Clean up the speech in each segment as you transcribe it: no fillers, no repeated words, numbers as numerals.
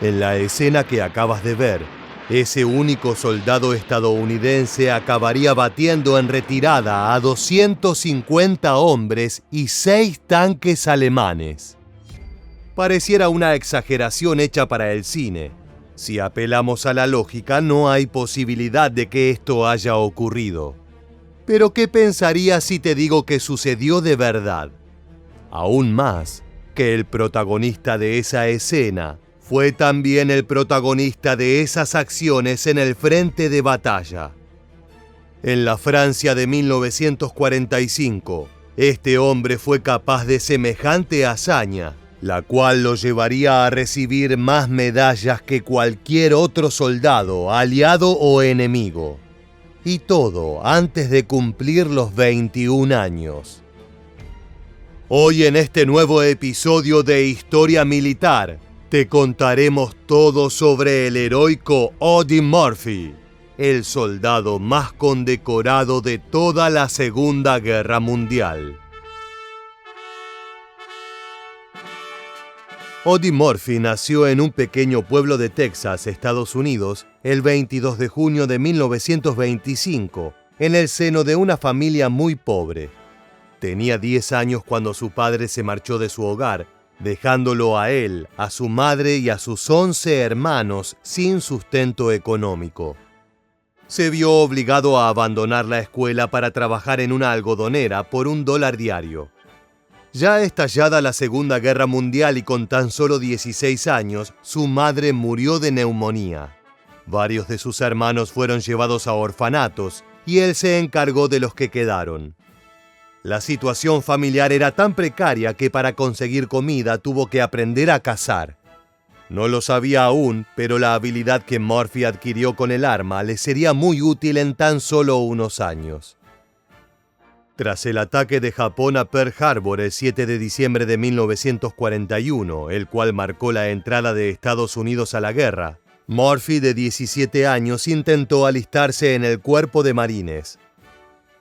En la escena que acabas de ver, ese único soldado estadounidense acabaría batiendo en retirada a 250 hombres y 6 tanques alemanes. Pareciera una exageración hecha para el cine. Si apelamos a la lógica, no hay posibilidad de que esto haya ocurrido. Pero ¿qué pensarías si te digo que sucedió de verdad? Aún más, que el protagonista de esa escena fue también el protagonista de esas acciones en el frente de batalla. En la Francia de 1945, este hombre fue capaz de semejante hazaña, la cual lo llevaría a recibir más medallas que cualquier otro soldado, aliado o enemigo. Y todo antes de cumplir los 21 años. Hoy en este nuevo episodio de Historia Militar, te contaremos todo sobre el heroico Audie Murphy, el soldado más condecorado de toda la Segunda Guerra Mundial. Audie Murphy nació en un pequeño pueblo de Texas, Estados Unidos, el 22 de junio de 1925, en el seno de una familia muy pobre. Tenía 10 años cuando su padre se marchó de su hogar, dejándolo a él, a su madre y a sus 11 hermanos sin sustento económico. Se vio obligado a abandonar la escuela para trabajar en una algodonera por $1 diario. Ya estallada la Segunda Guerra Mundial y con tan solo 16 años, su madre murió de neumonía. Varios de sus hermanos fueron llevados a orfanatos y él se encargó de los que quedaron. La situación familiar era tan precaria que para conseguir comida tuvo que aprender a cazar. No lo sabía aún, pero la habilidad que Murphy adquirió con el arma le sería muy útil en tan solo unos años. Tras el ataque de Japón a Pearl Harbor el 7 de diciembre de 1941, el cual marcó la entrada de Estados Unidos a la guerra, Murphy, de 17 años, intentó alistarse en el Cuerpo de Marines.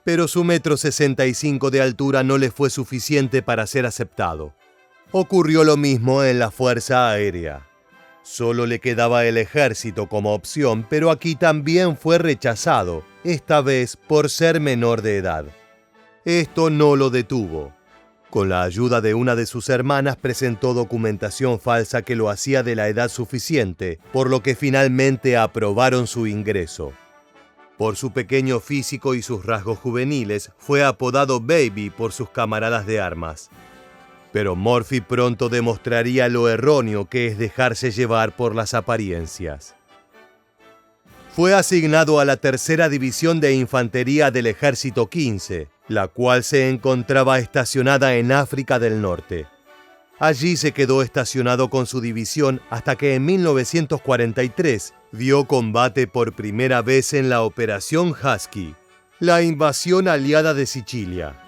Pero su 1,65 m de altura no le fue suficiente para ser aceptado. Ocurrió lo mismo en la Fuerza Aérea. Solo le quedaba el ejército como opción, pero aquí también fue rechazado, esta vez por ser menor de edad. Esto no lo detuvo. Con la ayuda de una de sus hermanas presentó documentación falsa que lo hacía de la edad suficiente, por lo que finalmente aprobaron su ingreso. Por su pequeño físico y sus rasgos juveniles, fue apodado Baby por sus camaradas de armas. Pero Murphy pronto demostraría lo erróneo que es dejarse llevar por las apariencias. Fue asignado a la Tercera División de Infantería del Ejército 15, la cual se encontraba estacionada en África del Norte. Allí se quedó estacionado con su división hasta que en 1943 vio combate por primera vez en la Operación Husky, la invasión aliada de Sicilia.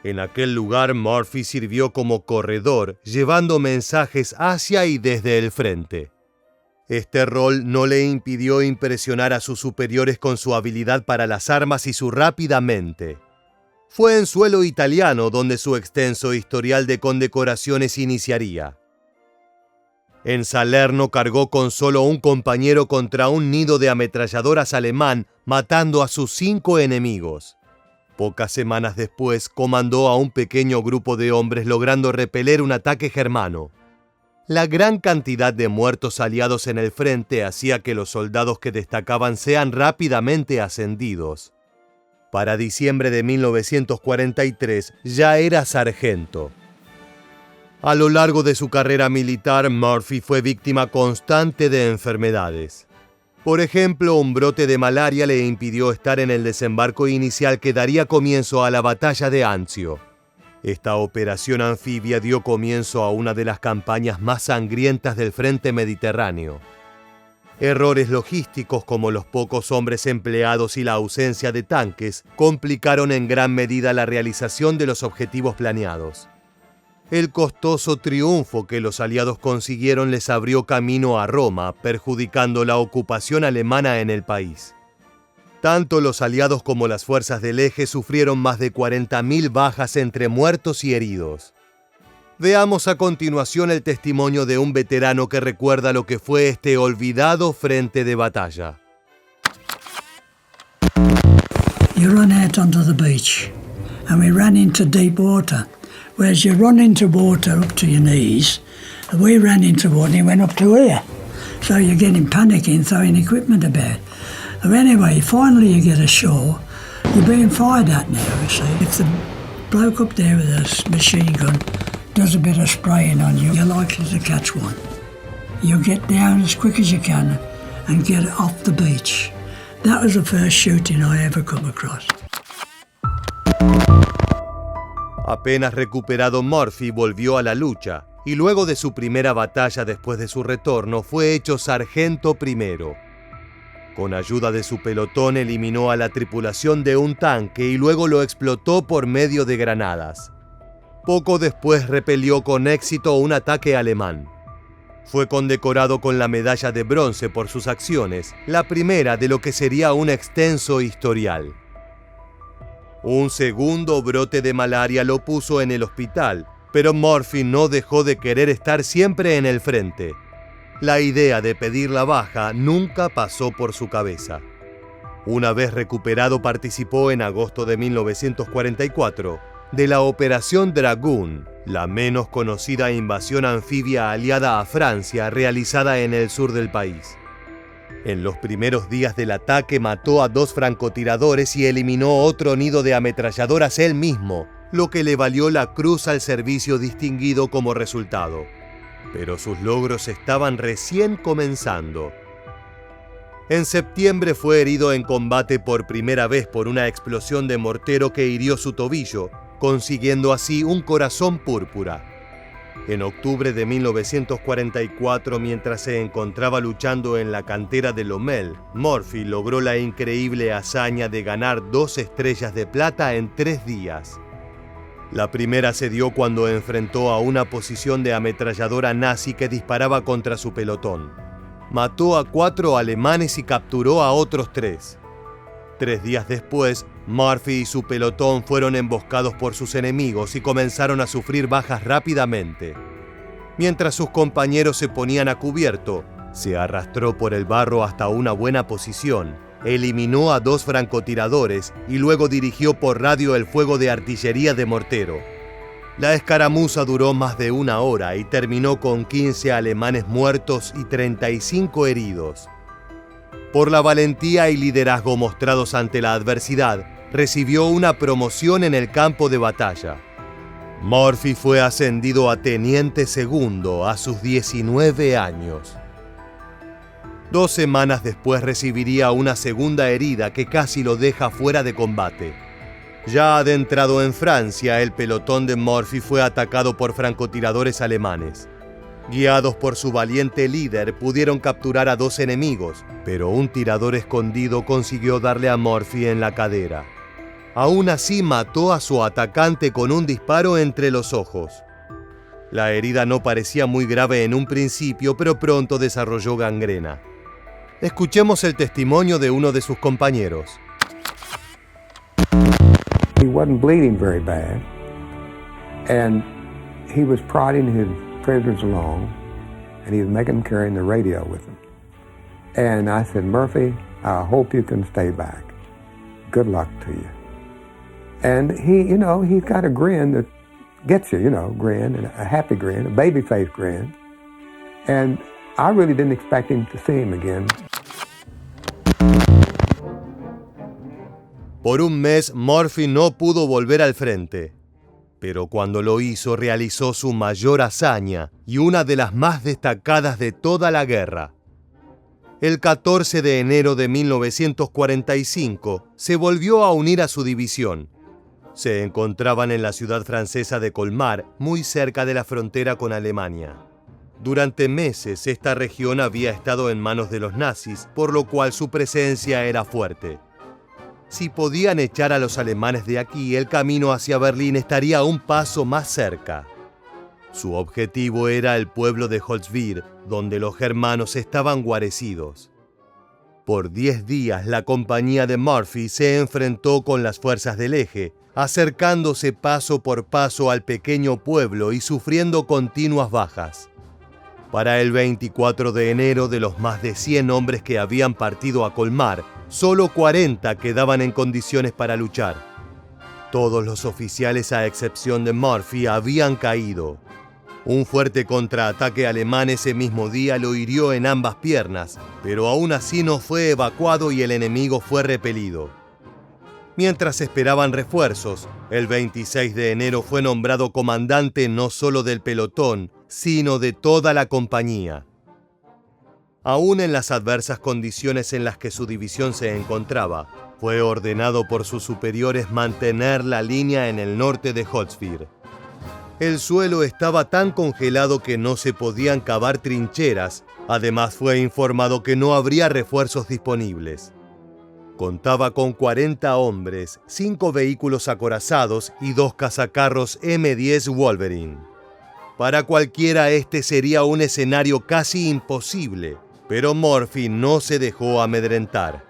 En aquel lugar Murphy sirvió como corredor, llevando mensajes hacia y desde el frente. Este rol no le impidió impresionar a sus superiores con su habilidad para las armas y su rápida mente. Fue en suelo italiano donde su extenso historial de condecoraciones iniciaría. En Salerno cargó con solo un compañero contra un nido de ametralladoras alemán, matando a sus 5 enemigos. Pocas semanas después, comandó a un pequeño grupo de hombres logrando repeler un ataque germano. La gran cantidad de muertos aliados en el frente hacía que los soldados que destacaban sean rápidamente ascendidos. Para diciembre de 1943 ya era sargento. A lo largo de su carrera militar, Murphy fue víctima constante de enfermedades. Por ejemplo, un brote de malaria le impidió estar en el desembarco inicial que daría comienzo a la batalla de Anzio. Esta operación anfibia dio comienzo a una de las campañas más sangrientas del frente mediterráneo. Errores logísticos como los pocos hombres empleados y la ausencia de tanques complicaron en gran medida la realización de los objetivos planeados. El costoso triunfo que los aliados consiguieron les abrió camino a Roma, perjudicando la ocupación alemana en el país. Tanto los aliados como las fuerzas del eje sufrieron más de 40.000 bajas entre muertos y heridos. Veamos a continuación el testimonio de un veterano que recuerda lo que fue este olvidado frente de batalla. You run out onto the beach, and we ran into deep water. Whereas you run into water up to your knees, and we ran into water and it went up to here. So you're getting panicking, throwing equipment about. And anyway, finally you get ashore, you're being fired at now, you see. If the bloke up there with a machine gun does a bit of spraying on you, you're likely to catch one. You get down as quick as you can and get off the beach. That was the first shooting I ever come across. Apenas recuperado, Murphy volvió a la lucha y luego de su primera batalla después de su retorno fue hecho sargento primero. Con ayuda de su pelotón eliminó a la tripulación de un tanque y luego lo explotó por medio de granadas. Poco después repelió con éxito un ataque alemán. Fue condecorado con la medalla de bronce por sus acciones, la primera de lo que sería un extenso historial. Un segundo brote de malaria lo puso en el hospital, pero Murphy no dejó de querer estar siempre en el frente. La idea de pedir la baja nunca pasó por su cabeza. Una vez recuperado, participó en agosto de 1944 de la Operación Dragoon, la menos conocida invasión anfibia aliada a Francia realizada en el sur del país. En los primeros días del ataque mató a 2 francotiradores y eliminó otro nido de ametralladoras él mismo, lo que le valió la Cruz al Servicio Distinguido como resultado. Pero sus logros estaban recién comenzando. En septiembre fue herido en combate por primera vez por una explosión de mortero que hirió su tobillo, consiguiendo así un corazón púrpura. En octubre de 1944, mientras se encontraba luchando en la cantera de Lommel, Murphy logró la increíble hazaña de ganar 2 estrellas de plata en 3 días. La primera se dio cuando enfrentó a una posición de ametralladora nazi que disparaba contra su pelotón. Mató a 4 alemanes y capturó a otros 3. 3 días después, Murphy y su pelotón fueron emboscados por sus enemigos y comenzaron a sufrir bajas rápidamente. Mientras sus compañeros se ponían a cubierto, se arrastró por el barro hasta una buena posición, eliminó a 2 francotiradores y luego dirigió por radio el fuego de artillería de mortero. La escaramuza duró más de 1 hora y terminó con 15 alemanes muertos y 35 heridos. Por la valentía y liderazgo mostrados ante la adversidad, recibió una promoción en el campo de batalla. Murphy fue ascendido a teniente segundo a sus 19 años. 2 semanas después recibiría una segunda herida que casi lo deja fuera de combate. Ya adentrado en Francia, el pelotón de Murphy fue atacado por francotiradores alemanes. Guiados por su valiente líder, pudieron capturar a 2 enemigos, pero un tirador escondido consiguió darle a Murphy en la cadera. Aún así mató a su atacante con un disparo entre los ojos. La herida no parecía muy grave en un principio, pero pronto desarrolló gangrena. Escuchemos el testimonio de uno de sus compañeros. He wasn't bleeding very bad, and he was prodding his prisoners along, and he was making them carry the radio with him. And I said, Murphy, I hope you can stay back. Good luck to you. And he's got a grin that gets you, grin, and a happy grin, a baby-faced grin. And I really didn't expect him to see him again. Por un mes, Murphy no pudo volver al frente. Pero cuando lo hizo, realizó su mayor hazaña y una de las más destacadas de toda la guerra. El 14 de enero de 1945, se volvió a unir a su división. Se encontraban en la ciudad francesa de Colmar, muy cerca de la frontera con Alemania. Durante meses, esta región había estado en manos de los nazis, por lo cual su presencia era fuerte. Si podían echar a los alemanes de aquí, el camino hacia Berlín estaría un paso más cerca. Su objetivo era el pueblo de Holzwihr, donde los germanos estaban guarecidos. Por 10 días la compañía de Murphy se enfrentó con las fuerzas del Eje, acercándose paso por paso al pequeño pueblo y sufriendo continuas bajas. Para el 24 de enero, de los más de 100 hombres que habían partido a Colmar, solo 40 quedaban en condiciones para luchar. Todos los oficiales, a excepción de Murphy, habían caído. Un fuerte contraataque alemán ese mismo día lo hirió en ambas piernas, pero aún así no fue evacuado y el enemigo fue repelido. Mientras esperaban refuerzos, el 26 de enero fue nombrado comandante no solo del pelotón, sino de toda la compañía. Aún en las adversas condiciones en las que su división se encontraba, fue ordenado por sus superiores mantener la línea en el norte de Hotspur. El suelo estaba tan congelado que no se podían cavar trincheras. Además, fue informado que no habría refuerzos disponibles. Contaba con 40 hombres, 5 vehículos acorazados y 2 cazacarros M10 Wolverine. Para cualquiera este sería un escenario casi imposible, pero Murphy no se dejó amedrentar.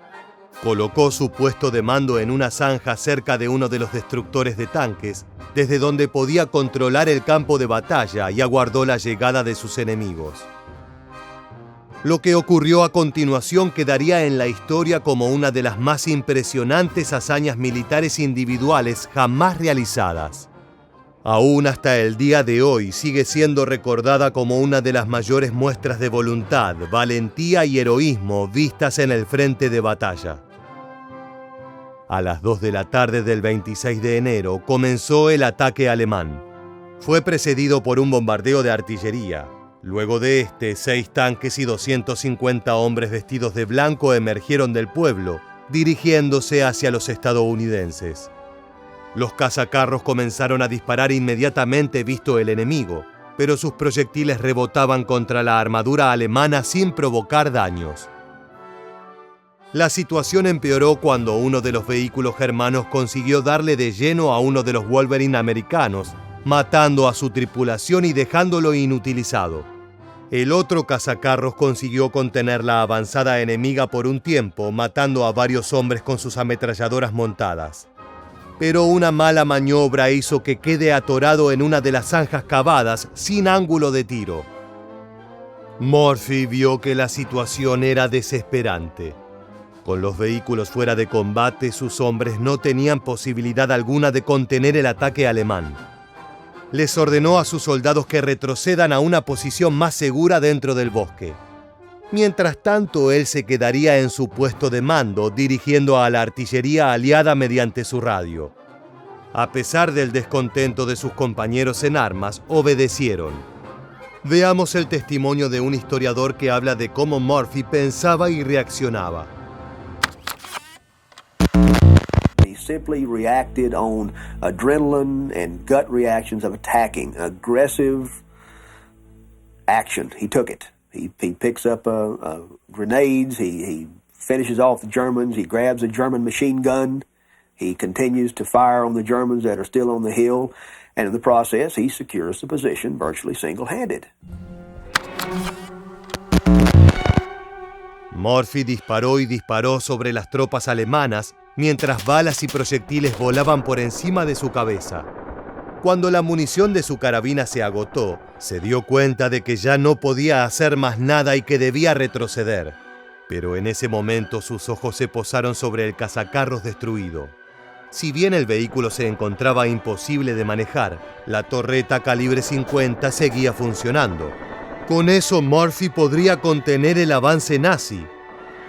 Colocó su puesto de mando en una zanja cerca de uno de los destructores de tanques, desde donde podía controlar el campo de batalla, y aguardó la llegada de sus enemigos. Lo que ocurrió a continuación quedaría en la historia como una de las más impresionantes hazañas militares individuales jamás realizadas. Aún hasta el día de hoy sigue siendo recordada como una de las mayores muestras de voluntad, valentía y heroísmo vistas en el frente de batalla. A las 2 de la tarde del 26 de enero comenzó el ataque alemán. Fue precedido por un bombardeo de artillería. Luego de este, 6 tanques y 250 hombres vestidos de blanco emergieron del pueblo, dirigiéndose hacia los estadounidenses. Los cazacarros comenzaron a disparar inmediatamente visto el enemigo, pero sus proyectiles rebotaban contra la armadura alemana sin provocar daños. La situación empeoró cuando uno de los vehículos germanos consiguió darle de lleno a uno de los Wolverine americanos, matando a su tripulación y dejándolo inutilizado. El otro cazacarros consiguió contener la avanzada enemiga por un tiempo, matando a varios hombres con sus ametralladoras montadas. Pero una mala maniobra hizo que quede atorado en una de las zanjas cavadas sin ángulo de tiro. Murphy vio que la situación era desesperante. Con los vehículos fuera de combate, sus hombres no tenían posibilidad alguna de contener el ataque alemán. Les ordenó a sus soldados que retrocedan a una posición más segura dentro del bosque. Mientras tanto, él se quedaría en su puesto de mando, dirigiendo a la artillería aliada mediante su radio. A pesar del descontento de sus compañeros en armas, obedecieron. Veamos el testimonio de un historiador que habla de cómo Murphy pensaba y reaccionaba. Simply reacted on adrenaline and gut reactions of attacking, aggressive action. He took it. He picks up grenades. He finishes off the Germans. He grabs a German machine gun. He continues to fire on the Germans that are still on the hill, and in the process, he secures the position virtually single-handed. Murphy disparó y disparó sobre las tropas alemanas, mientras balas y proyectiles volaban por encima de su cabeza. Cuando la munición de su carabina se agotó, se dio cuenta de que ya no podía hacer más nada y que debía retroceder. Pero en ese momento sus ojos se posaron sobre el cazacarros destruido. Si bien el vehículo se encontraba imposible de manejar, la torreta calibre 50 seguía funcionando. Con eso Murphy podría contener el avance nazi.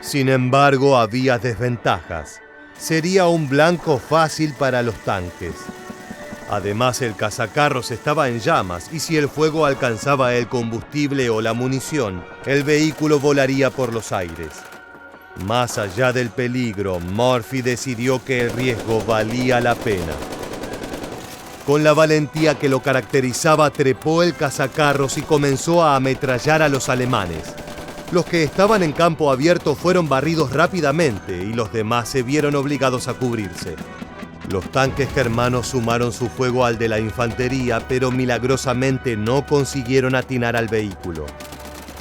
Sin embargo, había desventajas. Sería un blanco fácil para los tanques. Además, el cazacarros estaba en llamas y si el fuego alcanzaba el combustible o la munición, el vehículo volaría por los aires. Más allá del peligro, Murphy decidió que el riesgo valía la pena. Con la valentía que lo caracterizaba, trepó el cazacarros y comenzó a ametrallar a los alemanes. Los que estaban en campo abierto fueron barridos rápidamente y los demás se vieron obligados a cubrirse. Los tanques germanos sumaron su fuego al de la infantería, pero milagrosamente no consiguieron atinar al vehículo.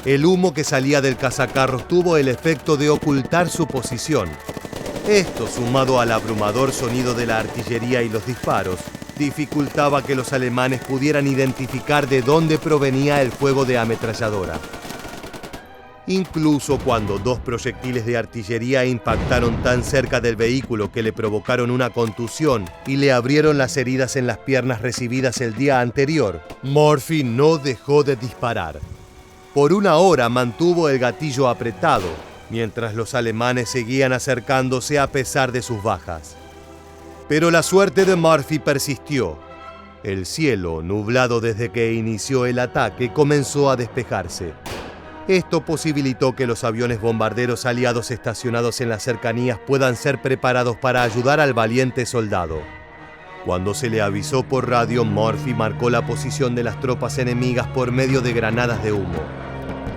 El humo que salía del cazacarros tuvo el efecto de ocultar su posición. Esto, sumado al abrumador sonido de la artillería y los disparos, dificultaba que los alemanes pudieran identificar de dónde provenía el fuego de ametralladora. Incluso cuando 2 proyectiles de artillería impactaron tan cerca del vehículo que le provocaron una contusión y le abrieron las heridas en las piernas recibidas el día anterior, Murphy no dejó de disparar. Por 1 hora mantuvo el gatillo apretado, mientras los alemanes seguían acercándose a pesar de sus bajas. Pero la suerte de Murphy persistió. El cielo, nublado desde que inició el ataque, comenzó a despejarse. Esto posibilitó que los aviones bombarderos aliados estacionados en las cercanías puedan ser preparados para ayudar al valiente soldado. Cuando se le avisó por radio, Murphy marcó la posición de las tropas enemigas por medio de granadas de humo.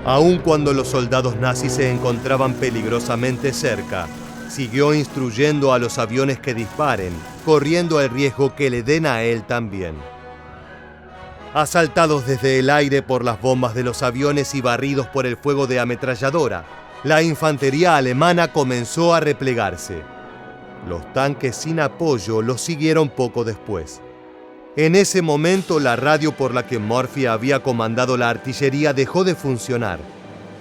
Aun cuando los soldados nazis se encontraban peligrosamente cerca, siguió instruyendo a los aviones que disparen, corriendo el riesgo que le den a él también. Asaltados desde el aire por las bombas de los aviones y barridos por el fuego de ametralladora, la infantería alemana comenzó a replegarse. Los tanques sin apoyo los siguieron poco después. En ese momento, la radio por la que Murphy había comandado la artillería dejó de funcionar.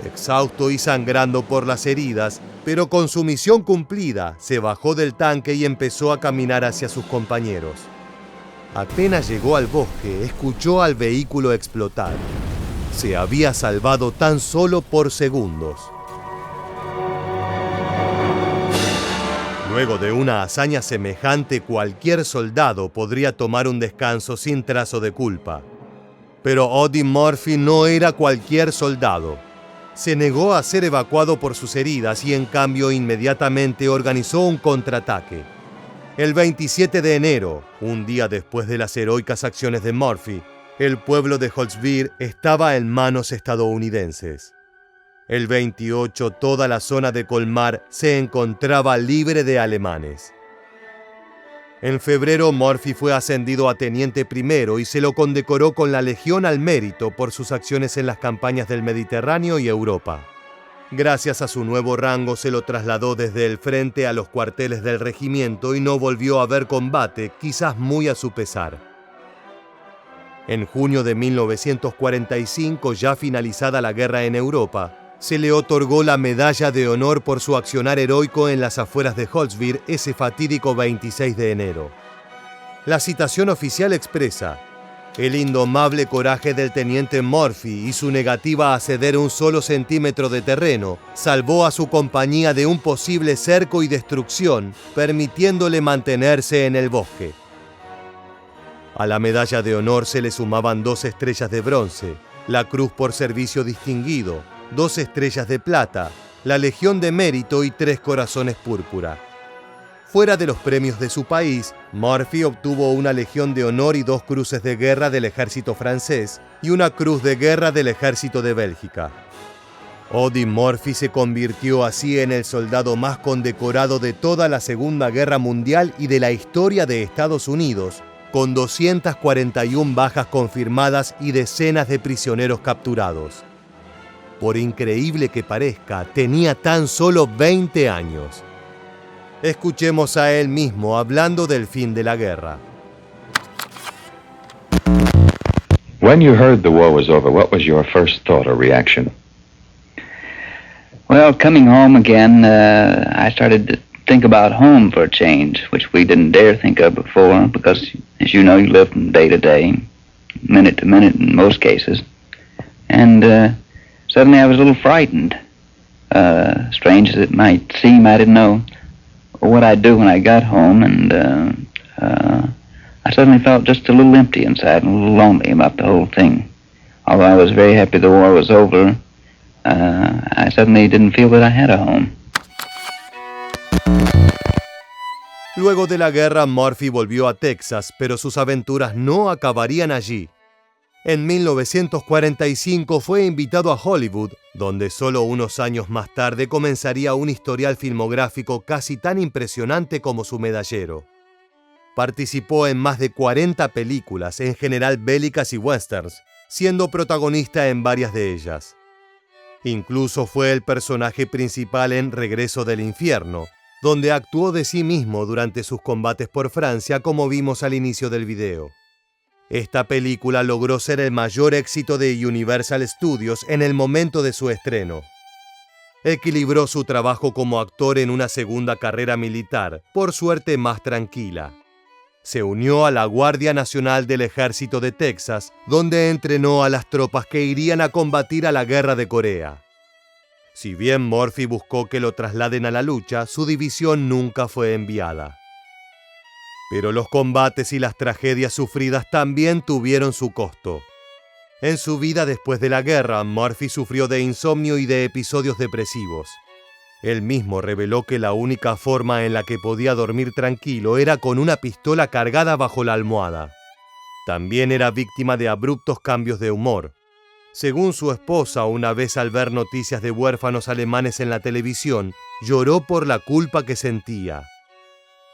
Exhausto y sangrando por las heridas, pero con su misión cumplida, se bajó del tanque y empezó a caminar hacia sus compañeros. Apenas llegó al bosque, escuchó al vehículo explotar. Se había salvado tan solo por segundos. Luego de una hazaña semejante, cualquier soldado podría tomar un descanso sin trazo de culpa. Pero Audie Murphy no era cualquier soldado. Se negó a ser evacuado por sus heridas y en cambio inmediatamente organizó un contraataque. El 27 de enero, un día después de las heroicas acciones de Murphy, el pueblo de Holzwihr estaba en manos estadounidenses. El 28, toda la zona de Colmar se encontraba libre de alemanes. En febrero, Murphy fue ascendido a teniente primero y se lo condecoró con la Legión al Mérito por sus acciones en las campañas del Mediterráneo y Europa. Gracias a su nuevo rango se lo trasladó desde el frente a los cuarteles del regimiento y no volvió a ver combate, quizás muy a su pesar. En junio de 1945, ya finalizada la guerra en Europa, se le otorgó la Medalla de Honor por su accionar heroico en las afueras de Holzwihr ese fatídico 26 de enero. La citación oficial expresa: el indomable coraje del teniente Murphy y su negativa a ceder un solo centímetro de terreno salvó a su compañía de un posible cerco y destrucción, permitiéndole mantenerse en el bosque. A la medalla de honor se le sumaban 2 estrellas de bronce, la Cruz por Servicio Distinguido, 2 estrellas de plata, la Legión de Mérito y 3 corazones púrpura. Fuera de los premios de su país, Murphy obtuvo una Legión de Honor y 2 cruces de guerra del ejército francés y una Cruz de Guerra del ejército de Bélgica. Audie Murphy se convirtió así en el soldado más condecorado de toda la Segunda Guerra Mundial y de la historia de Estados Unidos, con 241 bajas confirmadas y decenas de prisioneros capturados. Por increíble que parezca, tenía tan solo 20 años. Escuchemos a él mismo hablando del fin de la guerra. When you heard the war was over, what was your first thought or reaction? Well, coming home again, I started to think about home for a change, which we didn't dare think of before, because, as you know, you live from day to day, minute to minute in most cases. And suddenly I was a little frightened. Strange as it might seem, I didn't know what I'd do when I got home, and I suddenly felt just a little empty inside and a little lonely about the whole thing. Although I was very happy the war was over, I suddenly didn't feel that I had a home. Luego de la guerra, Murphy volvió a Texas, pero sus aventuras no acabarían allí. En 1945 fue invitado a Hollywood, donde solo unos años más tarde comenzaría un historial filmográfico casi tan impresionante como su medallero. Participó en más de 40 películas, en general bélicas y westerns, siendo protagonista en varias de ellas. Incluso fue el personaje principal en Regreso del Infierno, donde actuó de sí mismo durante sus combates por Francia, como vimos al inicio del video. Esta película logró ser el mayor éxito de Universal Studios en el momento de su estreno. Equilibró su trabajo como actor en una segunda carrera militar, por suerte más tranquila. Se unió a la Guardia Nacional del Ejército de Texas, donde entrenó a las tropas que irían a combatir a la Guerra de Corea. Si bien Murphy buscó que lo trasladen a la lucha, su división nunca fue enviada. Pero los combates y las tragedias sufridas también tuvieron su costo. En su vida después de la guerra, Murphy sufrió de insomnio y de episodios depresivos. Él mismo reveló que la única forma en la que podía dormir tranquilo era con una pistola cargada bajo la almohada. También era víctima de abruptos cambios de humor. Según su esposa, una vez al ver noticias de huérfanos alemanes en la televisión, lloró por la culpa que sentía.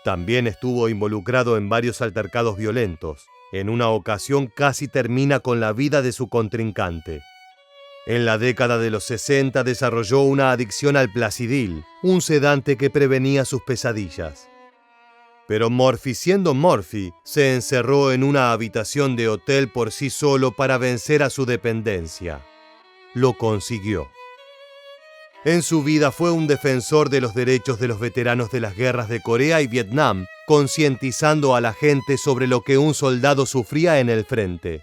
También estuvo involucrado en varios altercados violentos. En una ocasión casi termina con la vida de su contrincante. En la década de los 60 desarrolló una adicción al Placidil, un sedante que prevenía sus pesadillas. Pero Murphy, siendo Murphy, se encerró en una habitación de hotel por sí solo para vencer a su dependencia. Lo consiguió. En su vida fue un defensor de los derechos de los veteranos de las guerras de Corea y Vietnam, concientizando a la gente sobre lo que un soldado sufría en el frente.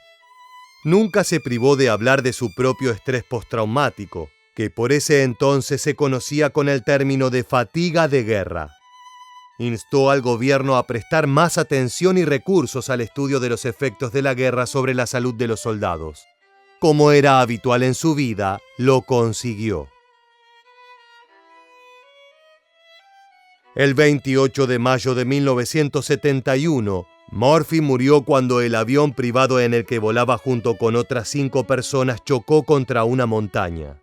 Nunca se privó de hablar de su propio estrés postraumático, que por ese entonces se conocía con el término de fatiga de guerra. Instó al gobierno a prestar más atención y recursos al estudio de los efectos de la guerra sobre la salud de los soldados. Como era habitual en su vida, lo consiguió. El 28 de mayo de 1971, Murphy murió cuando el avión privado en el que volaba junto con otras 5 personas chocó contra una montaña.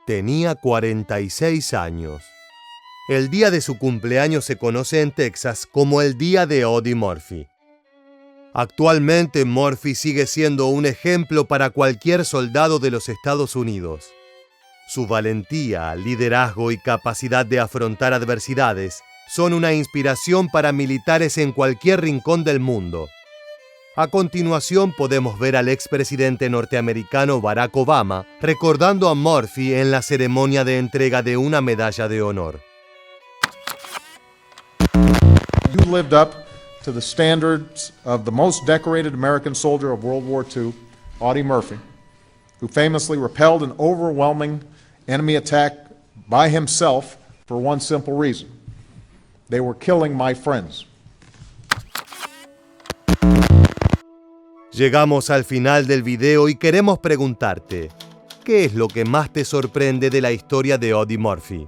Tenía 46 años. El día de su cumpleaños se conoce en Texas como el Día de Audie Murphy. Actualmente, Murphy sigue siendo un ejemplo para cualquier soldado de los Estados Unidos. Su valentía, liderazgo y capacidad de afrontar adversidades son una inspiración para militares en cualquier rincón del mundo. A continuación podemos ver al expresidente norteamericano Barack Obama recordando a Murphy en la ceremonia de entrega de una medalla de honor. You lived up to the standards of the most decorated American soldier of World War II, Audie Murphy, who famously repelled an overwhelming enemy attack by himself for one simple reason. They were killing my friends. Llegamos al final del video y queremos preguntarte, ¿qué es lo que más te sorprende de la historia de Audie Murphy?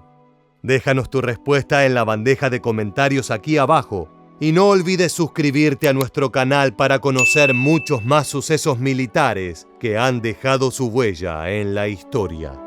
Déjanos tu respuesta en la bandeja de comentarios aquí abajo y no olvides suscribirte a nuestro canal para conocer muchos más sucesos militares que han dejado su huella en la historia.